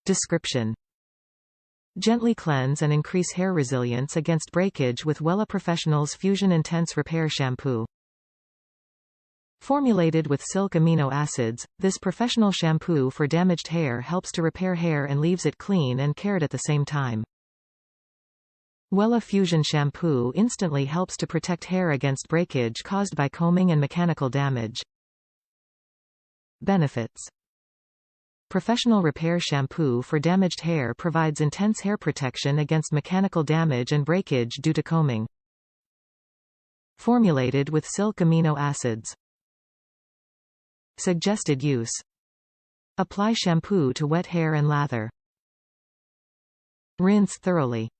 Description: gently cleanse and increase hair resilience against breakage with Wella Professional's Fusion Intense Repair Shampoo. Formulated with silk amino acids, this professional shampoo for damaged hair helps to repair hair and leaves it clean and cared at the same time. Wella Fusion Shampoo instantly helps to protect hair against breakage caused by combing and mechanical damage. Benefits: professional repair shampoo for damaged hair provides intense hair protection against mechanical damage and breakage due to combing. Formulated with silk amino acids. Suggested use: apply shampoo to wet hair and lather. Rinse thoroughly.